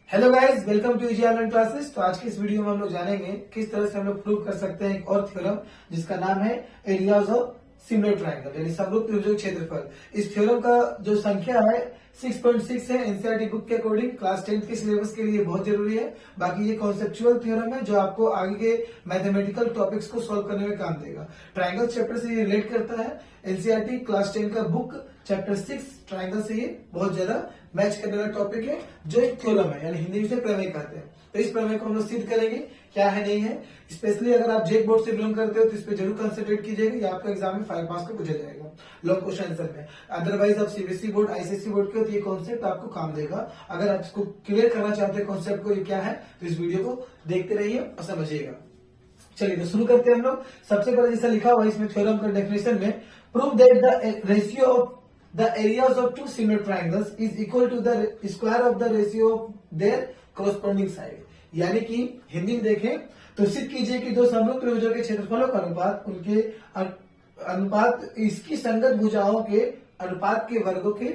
Hello guys, welcome to easy online classes. तो आज की इस वीडियो में हम लोग जानेंगे किस तरह से हम लोग प्रूव कर सकते हैं एक और थ्योरम जिसका नाम है एरियाज ऑफ सिमिलर ट्रायंगल यानी समरूप त्रिभुजों के क्षेत्रफल। इस थ्योरम का जो संख्या है 6.6 है। एनसीईआरटी बुक के अकॉर्डिंग क्लास 10th के सिलेबस के लिए बहुत जरूरी है। बाकी ये कॉन्सेप्चुअल थ्योरम है जो आपको आगे के मैथमेटिकल टॉपिक्स को सॉल्व करने में काम देगा। ट्रायंगल चैप्टर से ये रिलेट करता है। एनसीईआरटी क्लास 10 का बुक चैप्टर 6 ट्रायंगल से ये बहुत ज्यादा मैच करने वाला टॉपिक है जो एक थ्योरम है यानी हिंदी में से प्रमेय कहते हैं। तो इस प्रमेय को हम लोग सिद्ध करेंगे क्या है नहीं है। स्पेशली अगर आप जेक बोर्ड से बिलोंग करते हो तो इस पे जरूर कंसंट्रेट कीजिएगा। ये आपका एग्जाम में 5 मार्क्स को पूछा जाएगा लॉन्ग क्वेश्चन आंसर में। अदरवाइज आप सीबीएसई बोर्ड आईसीएसई बोर्ड के हो तो ये कॉन्सेप्ट आपको काम देगा। अगर आप इसको क्लियर करना चाहते हैं कॉन्सेप्ट को ये क्या है तो इस वीडियो को देखते रहिए और समझिएगा। चलिए तो शुरू करते हैं हम लोग। सबसे पहले जैसा लिखा हुआ है इसमें थ्योरम का डेफिनेशन में, prove that the ratio of the areas of two similar triangles is equal to the square of the ratio of their corresponding side। यानी कि हिंदी में देखें तो सिद्ध कीजिए कि दो समरूप त्रिभुजों के क्षेत्रफलों का अनुपात उनके अनुपात इसकी संगत भुजाओं के अनुपात के वर्गों के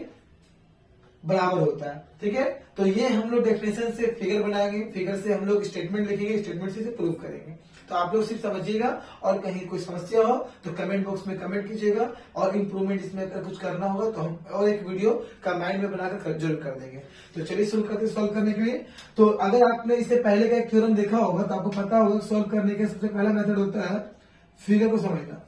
बराबर होता है। ठीक है, तो ये हम लोग डेफिनेशन से फिगर बनाएंगे, फिगर से हम लोग स्टेटमेंट लिखेंगे, स्टेटमेंट से प्रूव करेंगे। तो आप लोग सिर्फ समझिएगा और कहीं कोई समस्या हो तो कमेंट बॉक्स में कमेंट कीजिएगा और इम्प्रूवमेंट इसमें अगर कुछ करना होगा तो हम और एक वीडियो का माइंड में बनाकर जरूर कर देंगे। तो चलिए शुरू करते हैं सॉल्व करने के लिए। तो अगर आपने इससे पहले का एक थ्योरम देखा होगा तो आपको पता होगा सॉल्व करने का सबसे पहला मेथड होता है फिगर को समझना।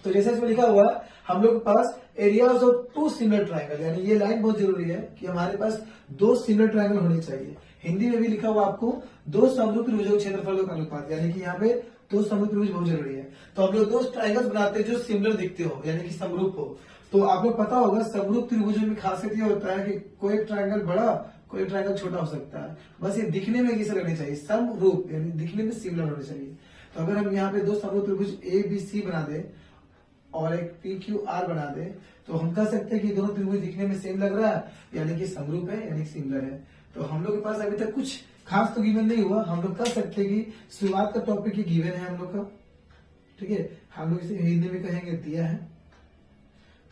तो जैसे इसमें लिखा हुआ है हम लोग के पास areas of two similar triangle, यानी ये लाइन बहुत जरूरी है कि हमारे पास दो सिमिलर ट्रायंगल होने चाहिए। हिंदी में भी लिखा हुआ आपको दो समरूप त्रिभुजों के क्षेत्रफलों का अनुपात, यानी कि यहाँ पे दो समरूप त्रिभुज बहुत जरूरी है। तो हम लोग दो ट्रायंगल्स बनाते हैं जो सिमिलर दिखते हो यानी कि समरूप हो। तो आपको पता होगा समरूप त्रिभुजों में खासियत ये होता है कि कोई ट्रायंगल बड़ा कोई ट्रायंगल छोटा हो सकता है, बस ये दिखने में कैसे लगने चाहिए, समरूप यानी दिखने में सिमिलर होने चाहिए। तो अगर हम यहाँ पे दो समरूप त्रिभुज ए बी सी बना दे और एक पी क्यू आर बना दे तो हम कह सकते हैं कि दोनों त्रिभुज दिखने में सेम लग रहा है यानी कि समरूप है यानी सिमिलर है। तो हम लोग के पास अभी तक कुछ खास तो गिवन नहीं हुआ। हम लोग कह सकते हैं कि शुरुआत का टॉपिक ही गिवन है हम लोग का। ठीक है, हम लोग इसे हिंदी में कहेंगे दिया है।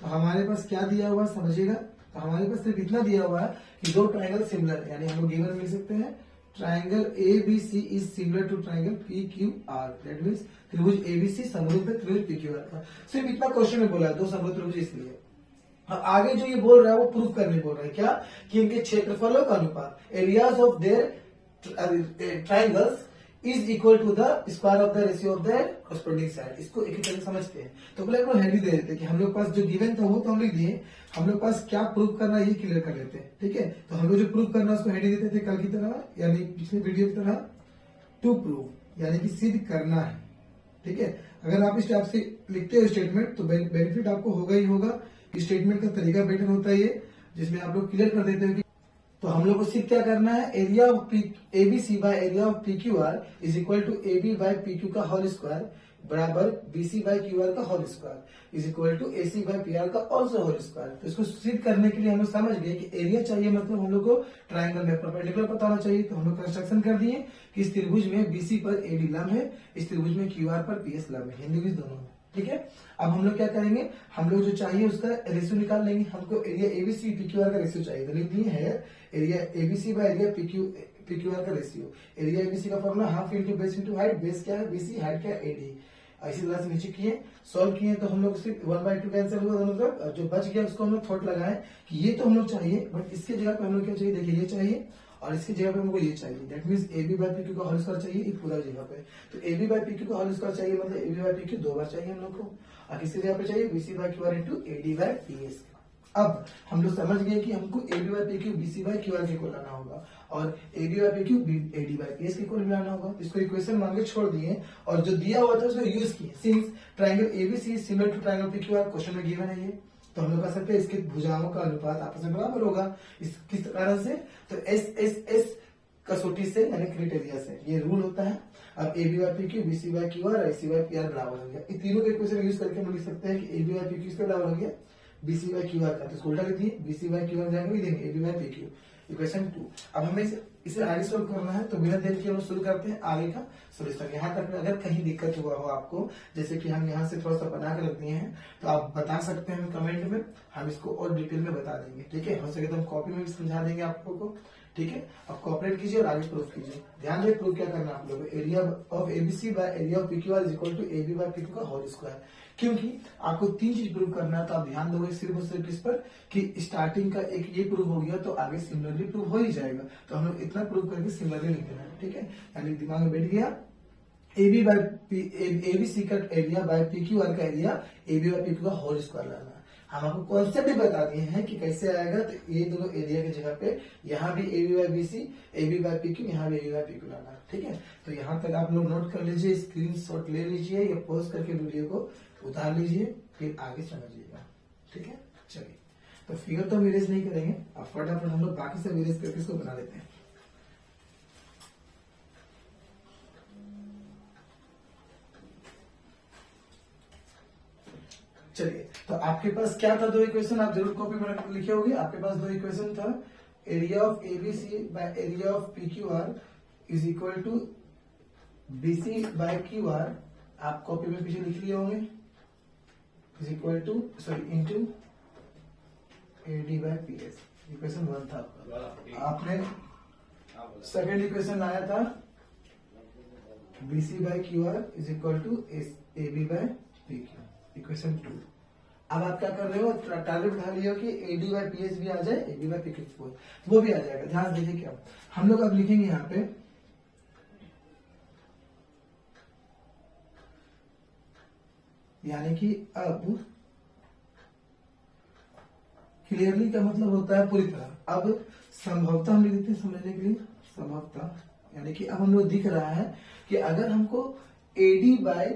तो हमारे पास क्या दिया हुआ समझिएगा। तो हमारे पास सिर्फ इतना दिया हुआ है कि दो ट्रायंगल सिमिलर यानी हम लोग गिवन मिल सकते हैं triangle ABC is similar to triangle PQR। That means त्रिभुज ABC समरूप है त्रिभुज PQR का। सिर्फ इतना क्वेश्चन में बोला है दो समरूप त्रिभुज इसलिए। अब आगे जो ये बोल रहा है वो प्रूव करने बोल रहा है क्या कि इनके क्षेत्रफलों का अनुपात areas of their triangles is equal to the square of the ratio of their corresponding side. इसको एक ही तरह से समझते हैं। तो पहले हम लोग हेडी दे देते हैं कि हम लोग पास जो गिवन था वो तो हम लिख दिए, हम लोग पास क्या प्रूव करना है ये क्लियर कर लेते हैं। ठीक है, तो हम लोग जो प्रूव करना है उसको हेडी देते थे कल की तरह यानी पिछले वीडियो की तरह, टू प्रूव यानी कि सिद्ध करना है। ठीक है, अगर आप इस टाइप से लिखते हो स्टेटमेंट तो बेनिफिट आपको होगा ही होगा। स्टेटमेंट का तरीका बेटर होता है ये जिसमें आप लोग क्लियर कर देते हो कि तो हम लोग को सिर्फ क्या करना है, area of ABC by area of PQR is equal to AB by PQ का होल स्क्वायर बराबर BC बाय QR का whole square is equal to AC by PR का ऑल्सो होल स्क्वायर। तो इसको सिद्ध करने के लिए हम लोग समझ गए कि एरिया चाहिए मतलब हम लोग को ट्रायंगल में परपेंडिकुलर पता होना चाहिए। तो हम लोग कंस्ट्रक्शन कर दिए कि इस त्रिभुज में BC पर AD लंब है, इस त्रिभुज में QR पर PS लंब है, हिंदी में दोनों। ठीक है, अब हम लोग क्या करेंगे, हम लोग जो चाहिए उसका रेशियो निकाल लेंगे। हमको एरिया ABC PQR का रेशियो चाहिए तो लिख दिए है area ABC by area PQR का रेशियो। एरिया ABC का formula half into base into height. Base क्या है BC, हाइट क्या है AD। इसी तरह से नीचे किए सॉल्व किए तो हम लोग सिर्फ 1/2 कैंसिल हुआ दोनों तरफ। जो बच गया उसको हम लोग थोट लगाए कि ये तो हम लोग चाहिए बट इसके जगह पे हम लोग क्या चाहिए, देखिए ये चाहिए और इसकी जगह पे हमको ये चाहिए। That means AB by PQ का होल स्क्वायर चाहिए एक पूरा जगह पे। तो AB बाय PQ का होल स्क्वायर चाहिए मतलब AB बाय PQ दो बार चाहिए हम लोग को और किसी जगह पे चाहिए BC by QR into AD by PS। अब हम लोग समझ गए कि हमको AB by PQ BC by QR के इक्वल लाना होगा और AB by PQ AD by PS के इक्वल लाना होगा। इसको इक्वेशन मान के छोड़ दिए और जो दिया हुआ था उसको यूज किए। Since triangle ABC similar to triangle PQR question में गिवन है ये, तो हम लोग कह सकते हैं इसके भुजाओं का अनुपात आपस में बराबर होगा। इस किस कारण से, तो S कसौटी से यानी क्राइटेरिया से ये रूल होता है। अब AB by PQ BC by QR और AC बाय PR बराबर हो गया। इन तीनों के इक्वेशन यूज करके हम लिख सकते हैं कि AB बाय PQ इसके बराबर हो गया BC बाय QR का। तो इसको उल्टा लिख दिए BC बाय QR जाकर लिख देंगे AB बाय PQ इक्वेशन 2। अब हमें इसे आगे सोल्व करना है तो बिना देर के हम शुरू करते हैं आगे का सोल्यूशन। यहाँ तक में अगर कहीं दिक्कत हुआ हो आपको, जैसे कि हम यहाँ से थोड़ा सा बना कर रख दिए हैं तो आप बता सकते हैं कमेंट में, हम इसको और डिटेल में बता देंगे। ठीक है, हो सके तो हम कॉपी में भी समझा देंगे आपको को। ठीक है, अब कोऑपरेट कीजिए और आगे प्रूफ कीजिए। ध्यान रहे प्रूफ क्या करना है आप लोगों को, area of ABC by area of PQR is equal to AB by PQ का होल स्क्वायर। क्योंकि आपको 3 चीज प्रूव करना है, तो आप ध्यान दोगे सिर्फ और सिर्फ किस पर कि स्टार्टिंग का एक ये प्रूव हो गया तो आगे सिमिलरली प्रूव हो ही जाएगा। तो हम लोग इतना प्रूव करके सिमिलरली लिख देना है, ठीक है, यानी दिमाग में बैठ गया एबी बाय एबीसी का एरिया बाय पीक्यूआर का एरिया एबी बाय पीक्यू का होल स्क्वायर लाना है। हम आपको कॉन्सेप्ट भी बता दिए हैं कि कैसे आएगा, तो ये दोनों एरिया की जगह पे यहाँ भी AB by BC, AB by PQ, यहाँ भी एबी बाय पीक्यू लाना है, ठीक है। तो यहाँ तक आप लोग नोट कर लीजिए, स्क्रीनशॉट ले लीजिए या पॉज करके वीडियो को उतार लीजिए, फिर आगे समझिएगा, ठीक है। चलिए, तो फिगर तो हम इरेज नहीं करेंगे, अब फटाफट हम लोग बाकी सब इरेज करके इसको बना लेते हैं। चलिए, तो आपके पास क्या था, 2 इक्वेशन आप जरूर कॉपी में लिखे होंगे। आपके पास 2 इक्वेशन था, area of ABC by area of PQR is equal to BC by QR, आप कॉपी में पीछे लिख लिए होंगे, is equal to into AD by PS. Equation 1 था आपने सेकेंड इक्वेशन लाया था BC by QR is equal to AB by PQ, equation 2। अब आप क्या कर रहे हो, टारगेट उठा लिया कि एडी बाय पीएस भी आ जाए, एबी बाय पीक्यू वो भी आ जाएगा। ध्यान दीजिए क्या हम लोग अब लिखेंगे यहाँ पे, यानी कि अब क्लियरली का मतलब होता है पूरी तरह। अब संभवतः हम लिख देते हैं समझने के लिए, संभवतः यानी कि अब हम लोग दिख रहा है कि अगर हमको एडी बाय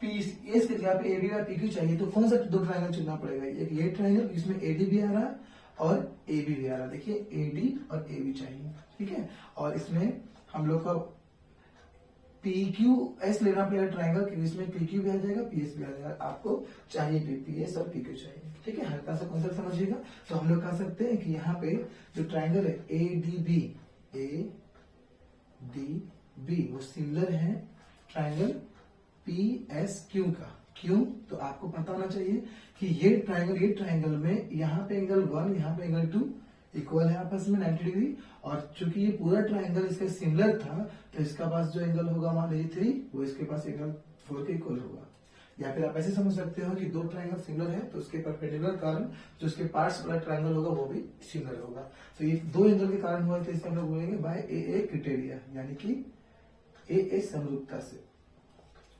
पीएस के जगह पे एबी बाय पीक्यू चाहिए तो कौन सा 2 ट्रायंगल चुनना पड़ेगा, एक ये ट्रायंगल जिसमें एडी भी आ रहा है और एबी भी आ रहा है। देखिए एडी और एबी चाहिए, ठीक है, और इसमें हम लोग का पीक्यू एस लेना पड़ेगा ट्रायंगल, जिसमें पीक्यू भी आ जाएगा पीएस भी आ जाएगा। आपको चाहिए पीएस और पीक्यू चाहिए, ठीक है, हल्का सा कॉन्सेप्ट समझिएगा। तो हम लोग कह सकते हैं कि यहाँ पे जो ट्रायंगल है ए डी बी वो सिमिलर है ट्रायंगल पी एस क्यू का। क्यों, तो आपको पता होना चाहिए कि ये ट्रायंगल में यहाँ पे एंगल 1, यहाँ पे एंगल 2 इक्वल है आपस में 90 डिग्री, और चूंकि ये पूरा ट्रायंगल इसका सिमिलर था तो इसका पास जो एंगल होगा मान लीजिए 3, वो इसके पास एंगल 4 के इक्वल होगा। या फिर आप ऐसे समझ सकते हो कि 2 ट्रायंगल सिमिलर है तो उसके परपेंडिकुलर कारण जो उसके पार्ट्स वाला ट्रायंगल होगा वो भी सिमिलर होगा। तो ये 2 एंगल के कारण हुआ, तो इसको हम लोग बोलेंगे बाय ए क्राइटेरिया, यानी कि ए समरूपता से,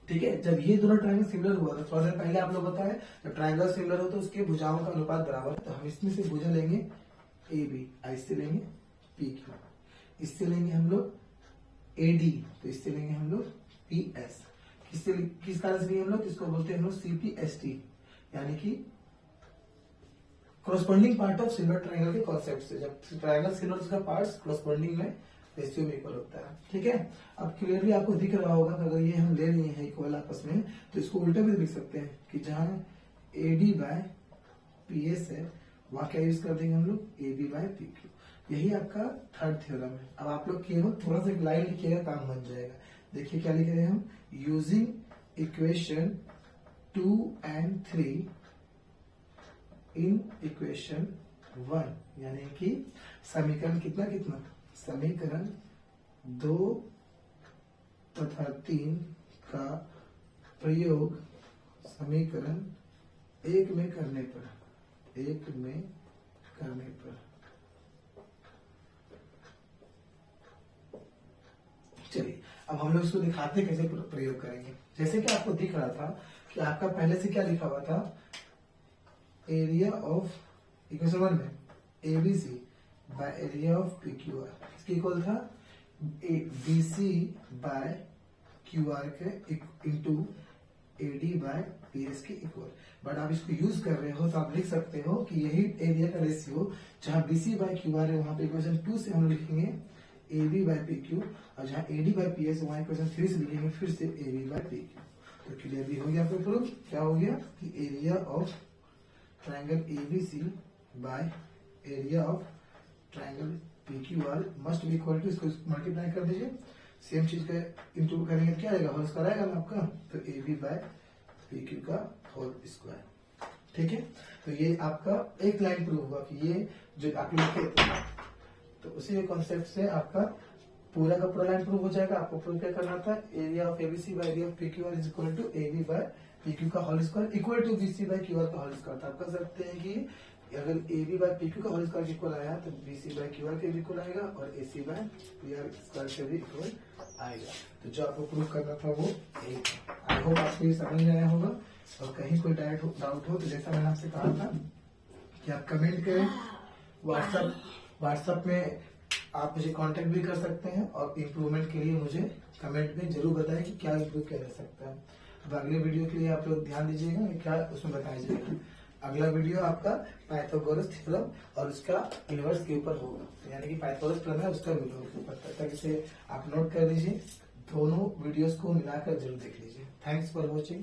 ठीक है। जब ये दोनों ट्रायंगल सिमिलर हुआ था, थोड़ा देर पहले आप लोग बताया जब ट्रायंगल सिमिलर हो तो उसके भुजाओं का अनुपात बराबर, तो हम इसमें से भुजा लेंगे ए बी, इससे लेंगे पी क्यू, इससे लेंगे हम लोग ए डी, तो इससे लेंगे हम लोग पी एस। किस कारण से लेंगे हम लोग, इसको बोलते हैं हम लोग सीपीएसटी, यानी कि corresponding part of similar triangle के कॉन्सेप्ट से। जब ट्रायंगल सिमिलर उसका पार्ट्स कॉरस्पॉन्डिंग में रेशियो में इक्वल होता है, ठीक है। अब क्लियरली आपको दिख रहा होगा कि अगर ये हम ले लिए हैं इक्वल आपस में तो इसको उल्टा भी लिख सकते हैं कि जहां एडी बाय पीएस है वहां क्या यूज कर देंगे हम लोग एबी बाय पीक्यू। यही आपका थर्ड थ्योरम है। अब आप लोग केवल थोड़ा सा एक लाइन लिखिएगा, काम बन जाएगा। देखिए क्या लिख रहे हैं हम, using equation 2 and 3 in equation 1, यानी कि समीकरण कितना समीकरण 2 तथा 3 का प्रयोग समीकरण 1 में करने पर चलिए अब हम लोग इसको दिखाते हैं कैसे प्रयोग करेंगे। जैसे कि आपको दिख रहा था कि आपका पहले से क्या लिखा हुआ था, एरिया ऑफ इक्वेशन 1 में ABC by area of PQR इसके इक्वल था बीसी बाय क्यूआर के इंटू एडी बाय पीएस के इक्वल। बट आप इसको यूज कर रहे हो तो आप लिख सकते हो कि यही एरिया का रेशियो जहां बीसी बाय क्यूआर है वहां पे इक्वेशन 2 से हम लिखेंगे एबी बाय पीक्यू, और जहां एडी बाय पीएस वहां इक्वेशन 3 से लिखेंगे फिर से एबी बाय पीक्यू। तो क्लियरली हो गया आपका प्रूफ। क्या हो गया कि area of triangle ABC by area of triangle PQR must be equal to, इसको मल्टीप्लाई कर दीजिए, सेम चीज का इंटू करेंगे क्या आएगा, होल स्क्वायर आएगा ना आपका, तो एबी बाय पीक्यू का होल स्क्वायर, ठीक है। तो ये आपका एक लाइन प्रूव हुआ कि ये जो आप लिखे तो उसी कॉन्सेप्ट से आपका पूरा का पूरा लाइन प्रूव हो जाएगा। आपको प्रूव क्या करना था, area of ABC by area of PQR is equal to AB by PQ का whole square equal to BC by QR का होल स्क्वायर। तो आप कर सकते हैं कि अगर एबी बाय पीक्यू का होल स्क्वायर इक्वल आया तो बीसी बाय क्यूआर के भी इक्वल आएगा और एसी बाय पीआर स्क्वायर के भी इक्वल आएगा। तो जो आपको प्रूव करना था वो आई होप आपको ये समझ में आया होगा। और कहीं कोई डाउट हो तो जैसा मैंने आपसे कहा था कि आप कमेंट करें, व्हाट्सएप में आप मुझे कांटेक्ट भी कर सकते हैं और इम्प्रूवमेंट के लिए मुझे कमेंट में जरूर बताएं कि क्या इम्प्रूव किया जा सकता है। अब अगले वीडियो के लिए आप लोग ध्यान दीजिएगा, क्या उसमें बताया जाएगा। अगला वीडियो आपका पाइथागोरस थ्योरम और उसका इनवर्स के ऊपर होगा, यानी कि पाइथागोरस प्रमेय उसका विलोम के ऊपर। तब तक इसे आप नोट कर लीजिए, दोनों वीडियोस को मिलाकर जरूर देख लीजिए। Thanks for watching.